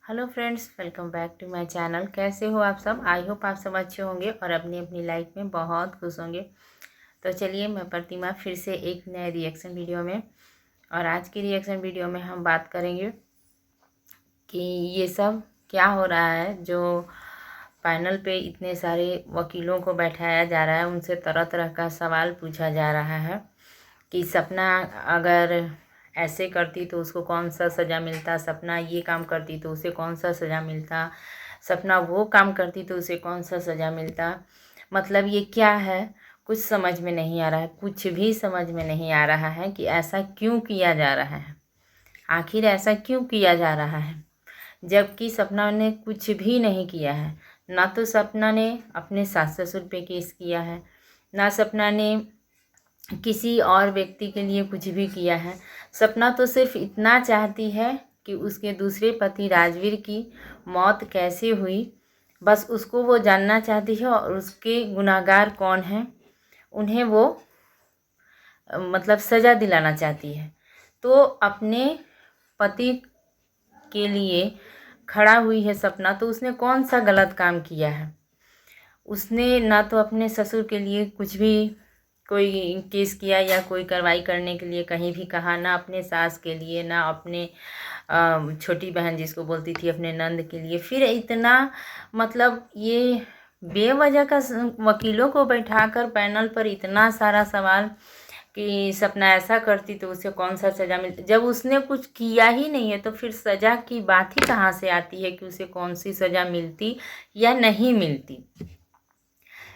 Hello friends, welcome back to my channel. कैसे हो आप सब? आई होप आप सब अच्छे होंगे और अपनी अपनी लाइफ में बहुत खुश होंगे। तो चलिए, मैं प्रतिमा फिर से एक नए रिएक्शन वीडियो में, और आज की रिएक्शन वीडियो में हम बात करेंगे कि ये सब क्या हो रहा है। जो पैनल पे इतने सारे वकीलों को बैठाया जा रहा है, उनसे तरह तरह का सवाल पूछा जा रहा है कि सपना अगर ऐसे करती तो उसको कौन सा सज़ा मिलता, सपना ये काम करती तो उसे कौन सा सज़ा मिलता, सपना वो काम करती तो उसे कौन सा सज़ा मिलता। मतलब ये क्या है, कुछ समझ में नहीं आ रहा है। कुछ भी समझ में नहीं आ रहा है कि ऐसा क्यों किया जा रहा है। आखिर ऐसा क्यों किया जा रहा है, जबकि सपना ने कुछ भी नहीं किया है। ना तो सपना ने अपने सास ससुर पे केस किया है, ना सपना ने किसी और व्यक्ति के लिए कुछ भी किया है। सपना तो सिर्फ इतना चाहती है कि उसके दूसरे पति राजवीर की मौत कैसे हुई, बस उसको वो जानना चाहती है, और उसके गुनाहगार कौन हैं उन्हें वो मतलब सज़ा दिलाना चाहती है। तो अपने पति के लिए खड़ा हुई है सपना। तो उसने कौन सा गलत काम किया है? उसने ना तो अपने ससुर के लिए कुछ भी कोई केस किया या कोई कार्रवाई करने के लिए कहीं भी कहा, ना अपने सास के लिए, ना अपने छोटी बहन जिसको बोलती थी अपने नंद के लिए। फिर इतना मतलब ये बेवजह का वकीलों को बैठाकर पैनल पर इतना सारा सवाल कि सपना ऐसा करती तो उसे कौन सा सज़ा मिलती। जब उसने कुछ किया ही नहीं है तो फिर सज़ा की बात ही कहाँ से आती है कि उसे कौन सी सज़ा मिलती या नहीं मिलती।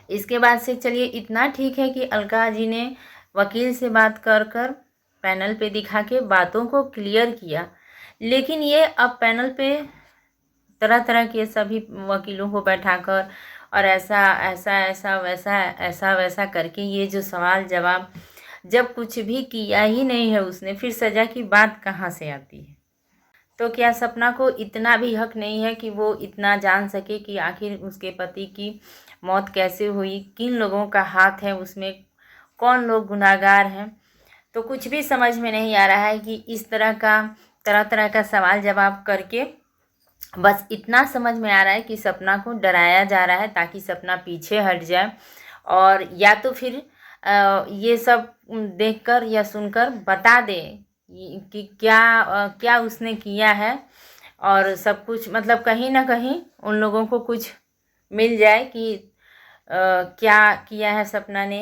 इसके बाद से चलिए, इतना ठीक है कि अलका जी ने वकील से बात कर कर पैनल पे दिखा के बातों को क्लियर किया, लेकिन ये अब पैनल पे तरह तरह के सभी वकीलों को बैठाकर और ऐसा ऐसा ऐसा वैसा ऐसा वैसा करके ये जो सवाल जवाब, जब कुछ भी किया ही नहीं है उसने, फिर सज़ा की बात कहाँ से आती है? तो क्या सपना को इतना भी हक नहीं है कि वो इतना जान सके कि आखिर उसके पति की मौत कैसे हुई, किन लोगों का हाथ है उसमें, कौन लोग गुनाहगार हैं? तो कुछ भी समझ में नहीं आ रहा है कि इस तरह तरह का सवाल जवाब करके बस इतना समझ में आ रहा है कि सपना को डराया जा रहा है ताकि सपना पीछे हट जाए, और या तो फिर ये सब देखकर या सुनकर बता दे कि क्या उसने किया है, और सब कुछ मतलब कहीं ना कहीं उन लोगों को कुछ मिल जाए कि क्या किया है सपना ने,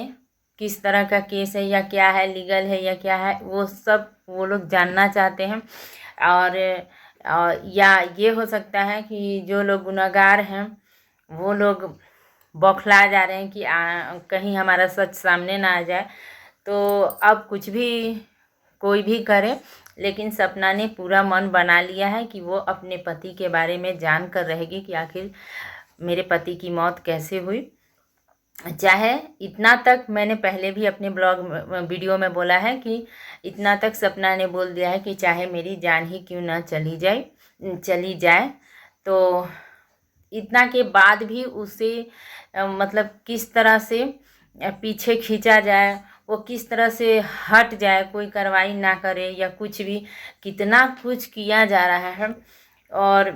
किस तरह का केस है, या क्या है, लीगल है या क्या है, वो सब वो लोग जानना चाहते हैं। और या ये हो सकता है कि जो लोग गुनहगार हैं वो लोग बौखला जा रहे हैं कि कहीं हमारा सच सामने ना आ जाए। तो अब कुछ भी कोई भी करे, लेकिन सपना ने पूरा मन बना लिया है कि वो अपने पति के बारे में जान कर रहेगी कि आखिर मेरे पति की मौत कैसे हुई। चाहे इतना तक मैंने पहले भी अपने ब्लॉग वीडियो में बोला है कि इतना तक सपना ने बोल दिया है कि चाहे मेरी जान ही क्यों ना चली जाए, तो इतना के बाद भी उसे मतलब किस तरह से पीछे खींचा जाए, वो किस तरह से हट जाए, कोई कार्रवाई ना करे या कुछ भी, कितना कुछ किया जा रहा है। और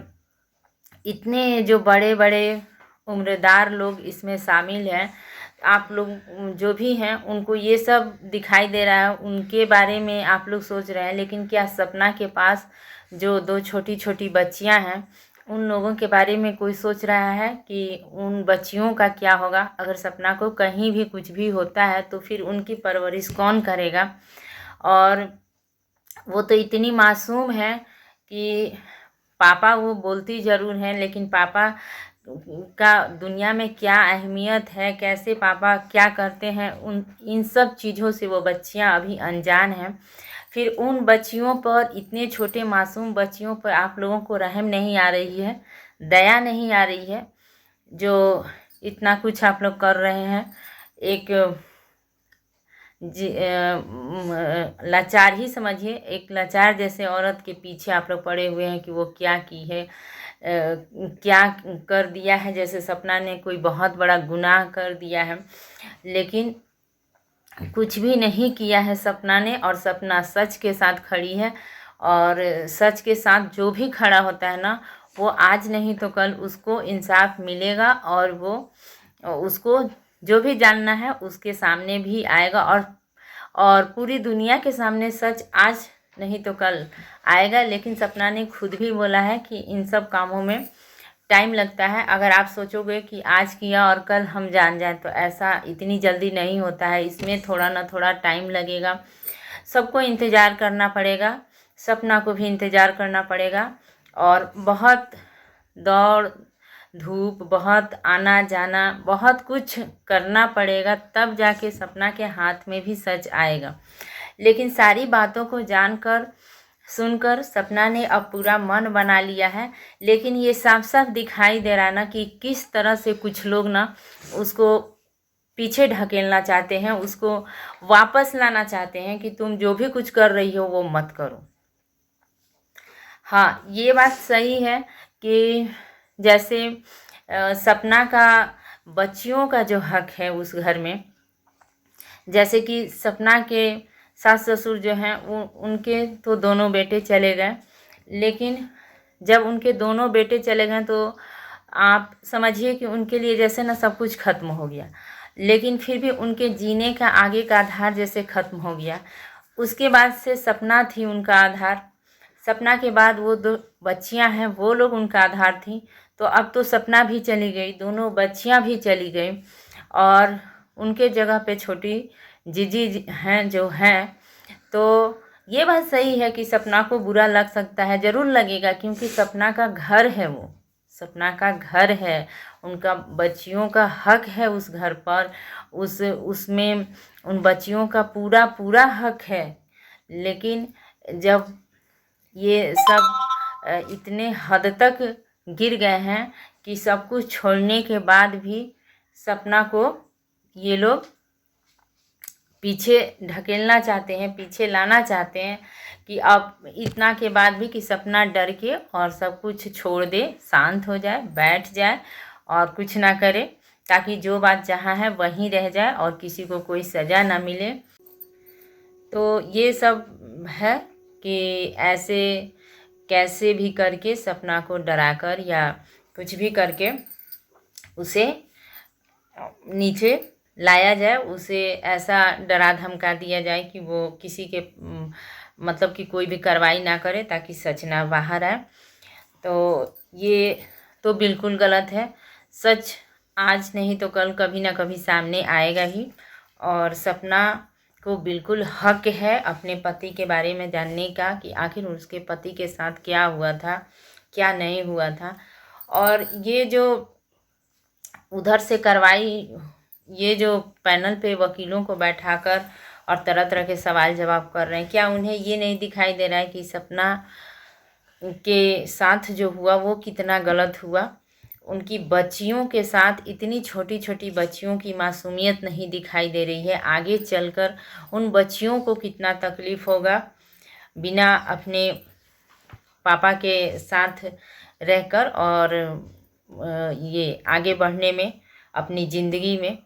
इतने जो बड़े बड़े उम्रदार लोग इसमें शामिल हैं, आप लोग जो भी हैं उनको ये सब दिखाई दे रहा है, उनके बारे में आप लोग सोच रहे हैं। लेकिन क्या सपना के पास जो दो छोटी छोटी बच्चियां हैं, उन लोगों के बारे में कोई सोच रहा है कि उन बच्चियों का क्या होगा? अगर सपना को कहीं भी कुछ भी होता है तो फिर उनकी परवरिश कौन करेगा? और वो तो इतनी मासूम है कि पापा वो बोलती ज़रूर हैं, लेकिन पापा का दुनिया में क्या अहमियत है, कैसे पापा क्या करते हैं, उन इन सब चीज़ों से वो बच्चियां अभी अनजान हैं। फिर उन बच्चियों पर, इतने छोटे मासूम बच्चियों पर आप लोगों को रहम नहीं आ रही है, दया नहीं आ रही है, जो इतना कुछ आप लोग कर रहे हैं। एक लाचार ही समझिए, एक लाचार जैसे औरत के पीछे आप लोग पड़े हुए हैं कि वो क्या की है, क्या कर दिया है। जैसे सपना ने कोई बहुत बड़ा गुनाह कर दिया है, लेकिन कुछ भी नहीं किया है सपना ने। और सपना सच के साथ खड़ी है, और सच के साथ जो भी खड़ा होता है ना, वो आज नहीं तो कल उसको इंसाफ मिलेगा और वो उसको जो भी जानना है उसके सामने भी आएगा। और पूरी दुनिया के सामने सच आज नहीं तो कल आएगा। लेकिन सपना ने खुद भी बोला है कि इन सब कामों में टाइम लगता है। अगर आप सोचोगे कि आज किया और कल हम जान जाएं तो ऐसा इतनी जल्दी नहीं होता है। इसमें थोड़ा ना थोड़ा टाइम लगेगा। सबको इंतज़ार करना पड़ेगा, सपना को भी इंतज़ार करना पड़ेगा और बहुत दौड़ धूप, बहुत आना जाना, बहुत कुछ करना पड़ेगा, तब जाके सपना के हाथ में भी सच आएगा। लेकिन सारी बातों को जानकर सुनकर सपना ने अब पूरा मन बना लिया है। लेकिन ये साफ साफ दिखाई दे रहा है ना कि किस तरह से कुछ लोग ना उसको पीछे ढकेलना चाहते हैं, उसको वापस लाना चाहते हैं कि तुम जो भी कुछ कर रही हो वो मत करो। हाँ, ये बात सही है कि जैसे सपना का बच्चियों का जो हक है उस घर में, जैसे कि सपना के सास ससुर जो हैं उनके तो दोनों बेटे चले गए। लेकिन जब उनके दोनों बेटे चले गए तो आप समझिए कि उनके लिए जैसे ना सब कुछ खत्म हो गया। लेकिन फिर भी उनके जीने का आगे का आधार जैसे खत्म हो गया। उसके बाद से सपना थी उनका आधार। सपना के बाद वो दो बच्चियां हैं वो लोग उनका आधार थी। तो अब तो सपना भी चली गई, दोनों बच्चियां भी चली गई और उनके जगह पे छोटी जीजी हैं जो हैं। तो ये बात सही है कि सपना को बुरा लग सकता है, ज़रूर लगेगा, क्योंकि सपना का घर है, वो सपना का घर है, उनका बच्चियों का हक है उस घर पर, उसमें उन बच्चियों का पूरा पूरा हक है। लेकिन जब ये सब इतने हद तक गिर गए हैं कि सब कुछ छोड़ने के बाद भी सपना को ये लोग पीछे ढकेलना चाहते हैं, पीछे लाना चाहते हैं कि अब इतना के बाद भी कि सपना डर के और सब कुछ छोड़ दे, शांत हो जाए, बैठ जाए और कुछ ना करे, ताकि जो बात जहाँ है वहीं रह जाए और किसी को कोई सज़ा ना मिले। तो ये सब है कि ऐसे कैसे भी करके सपना को डराकर या कुछ भी करके उसे नीचे लाया जाए, उसे ऐसा डरा धमका दिया जाए कि वो किसी के मतलब कि कोई भी कार्रवाई ना करे ताकि सच ना बाहर आए। तो ये तो बिल्कुल गलत है। सच आज नहीं तो कल कभी ना कभी सामने आएगा ही। और सपना को बिल्कुल हक है अपने पति के बारे में जानने का कि आखिर उसके पति के साथ क्या हुआ था, क्या नहीं हुआ था। और ये जो उधर से कार्रवाई, ये जो पैनल पे वकीलों को बैठाकर और तरह तरह के सवाल जवाब कर रहे हैं, क्या उन्हें ये नहीं दिखाई दे रहा है कि सपना के साथ जो हुआ वो कितना गलत हुआ। उनकी बच्चियों के साथ, इतनी छोटी छोटी बच्चियों की मासूमियत नहीं दिखाई दे रही है। आगे चलकर उन बच्चियों को कितना तकलीफ़ होगा बिना अपने पापा के साथ रहकर और ये आगे बढ़ने में अपनी ज़िंदगी में।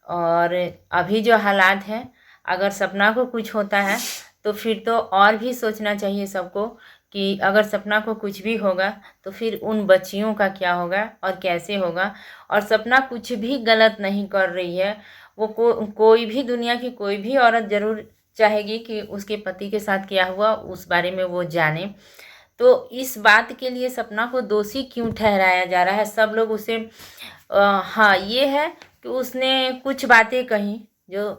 और अभी जो हालात हैं, अगर सपना को कुछ होता है तो फिर तो और भी सोचना चाहिए सबको कि अगर सपना को कुछ भी होगा तो फिर उन बच्चियों का क्या होगा और कैसे होगा। और सपना कुछ भी गलत नहीं कर रही है। वो कोई भी, दुनिया की कोई भी औरत ज़रूर चाहेगी कि उसके पति के साथ क्या हुआ उस बारे में वो जाने। तो इस बात के लिए सपना को दोषी क्यों ठहराया जा रहा है? सब लोग उसे हाँ, ये है कि उसने कुछ बातें कही जो,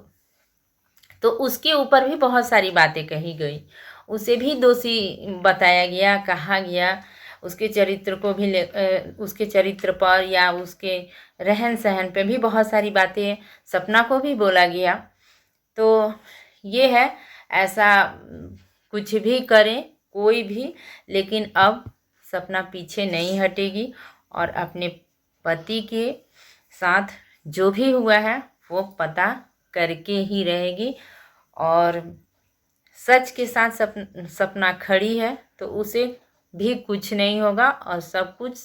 तो उसके ऊपर भी बहुत सारी बातें कही गई, उसे भी दोषी बताया गया, कहा गया। उसके चरित्र को भी उसके चरित्र पर या उसके रहन सहन पे भी बहुत सारी बातें सपना को भी बोला गया। तो ये है, ऐसा कुछ भी करें कोई भी, लेकिन अब सपना पीछे नहीं हटेगी और अपने पति के साथ जो भी हुआ है वो पता करके ही रहेगी। और सच के साथ सपना खड़ी है तो उसे भी कुछ नहीं होगा और सब कुछ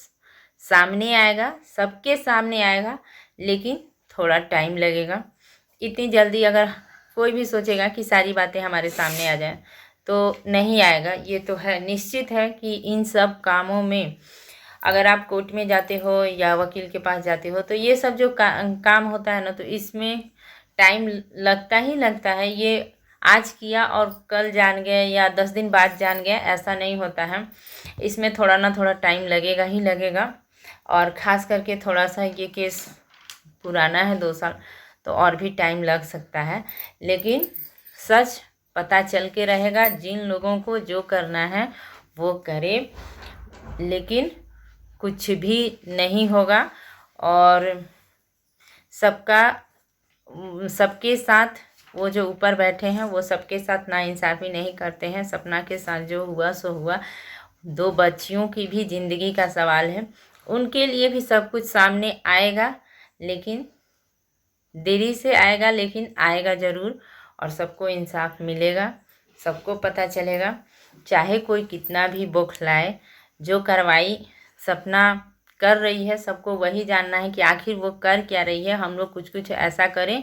सामने आएगा, सबके सामने आएगा। लेकिन थोड़ा टाइम लगेगा। इतनी जल्दी अगर कोई भी सोचेगा कि सारी बातें हमारे सामने आ जाएं तो नहीं आएगा। ये तो है, निश्चित है कि इन सब कामों में अगर आप कोर्ट में जाते हो या वकील के पास जाते हो तो ये सब जो काम होता है ना, तो इसमें टाइम लगता ही लगता है। ये आज किया और कल जान गए या 10 दिन बाद जान गए, ऐसा नहीं होता है। इसमें थोड़ा ना थोड़ा टाइम लगेगा ही लगेगा। और ख़ास करके थोड़ा सा ये केस पुराना है, 2 साल, तो और भी टाइम लग सकता है। लेकिन सच पता चल के रहेगा। जिन लोगों को जो करना है वो करे, लेकिन कुछ भी नहीं होगा। और सबके साथ वो जो ऊपर बैठे हैं वो सबके साथ नाइंसाफ़ी नहीं करते हैं। सपना के साथ जो हुआ सो हुआ। 2 बच्चियों की भी ज़िंदगी का सवाल है, उनके लिए भी सब कुछ सामने आएगा, लेकिन देरी से आएगा, लेकिन आएगा ज़रूर। और सबको इंसाफ मिलेगा, सबको पता चलेगा। चाहे कोई कितना भी बौखलाए, जो कार्रवाई सपना कर रही है सबको वही जानना है कि आखिर वो कर क्या रही है। हम लोग कुछ कुछ ऐसा करें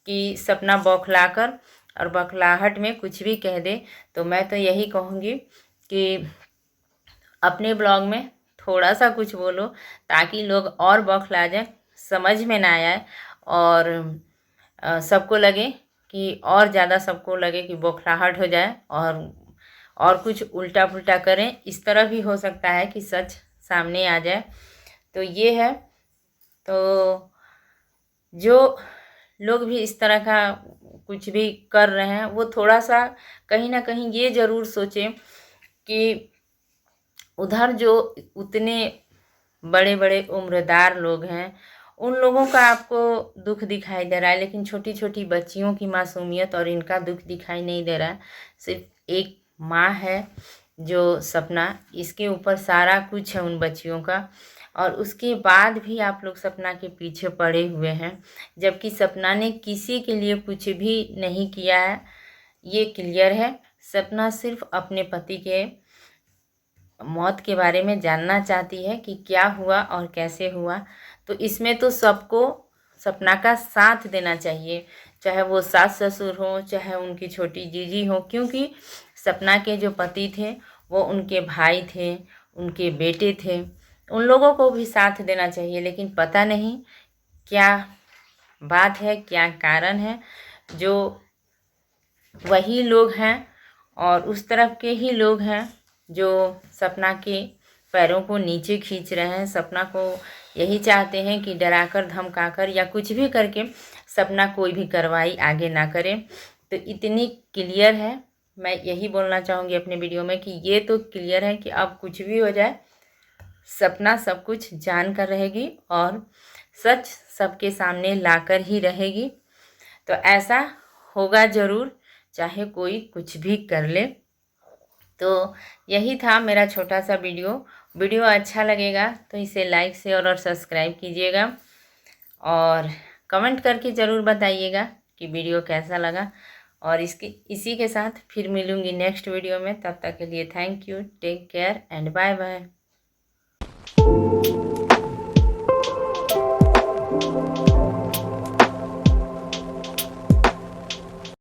कि सपना बौखलाकर और बौखलाहट में कुछ भी कह दे। तो मैं तो यही कहूँगी कि अपने ब्लॉग में थोड़ा सा कुछ बोलो, ताकि लोग और बौखला जाए, समझ में ना आए और सबको लगे कि और ज़्यादा सबको लगे कि बौखलाहट हो जाए और कुछ उल्टा पुल्टा करें। इस तरह भी हो सकता है कि सच सामने आ जाए। तो ये है। तो जो लोग भी इस तरह का कुछ भी कर रहे हैं वो थोड़ा सा कहीं ना कहीं ये ज़रूर सोचें कि उधर जो उतने बड़े बड़े उम्रदार लोग हैं उन लोगों का आपको दुख दिखाई दे रहा है, लेकिन छोटी छोटी बच्चियों की मासूमियत और इनका दुख दिखाई नहीं दे रहा है। सिर्फ एक माँ है जो सपना, इसके ऊपर सारा कुछ है उन बच्चियों का। और उसके बाद भी आप लोग सपना के पीछे पड़े हुए हैं, जबकि सपना ने किसी के लिए कुछ भी नहीं किया है। ये क्लियर है। सपना सिर्फ अपने पति के मौत के बारे में जानना चाहती है कि क्या हुआ और कैसे हुआ। तो इसमें तो सबको सपना का साथ देना चाहिए, चाहे वो सास ससुर हो, चाहे उनकी छोटी जीजी हो, क्योंकि सपना के जो पति थे वो उनके भाई थे, उनके बेटे थे। उन लोगों को भी साथ देना चाहिए, लेकिन पता नहीं क्या बात है, क्या कारण है, जो वही लोग हैं और उस तरफ के ही लोग हैं जो सपना के पैरों को नीचे खींच रहे हैं। सपना को यही चाहते हैं कि डराकर धमकाकर या कुछ भी करके सपना कोई भी कार्रवाई आगे ना करे। तो इतनी क्लियर है। मैं यही बोलना चाहूँगी अपने वीडियो में कि ये तो क्लियर है कि अब कुछ भी हो जाए सपना सब कुछ जान कर रहेगी और सच सबके सामने लाकर ही रहेगी। तो ऐसा होगा ज़रूर, चाहे कोई कुछ भी कर ले। तो यही था मेरा छोटा सा वीडियो अच्छा लगेगा तो इसे लाइक शेयर और सब्सक्राइब कीजिएगा और कमेंट करके ज़रूर बताइएगा कि वीडियो कैसा लगा। और इसी के साथ फिर मिलूँगी नेक्स्ट वीडियो में। तब तक के लिए thank you, take care and bye bye.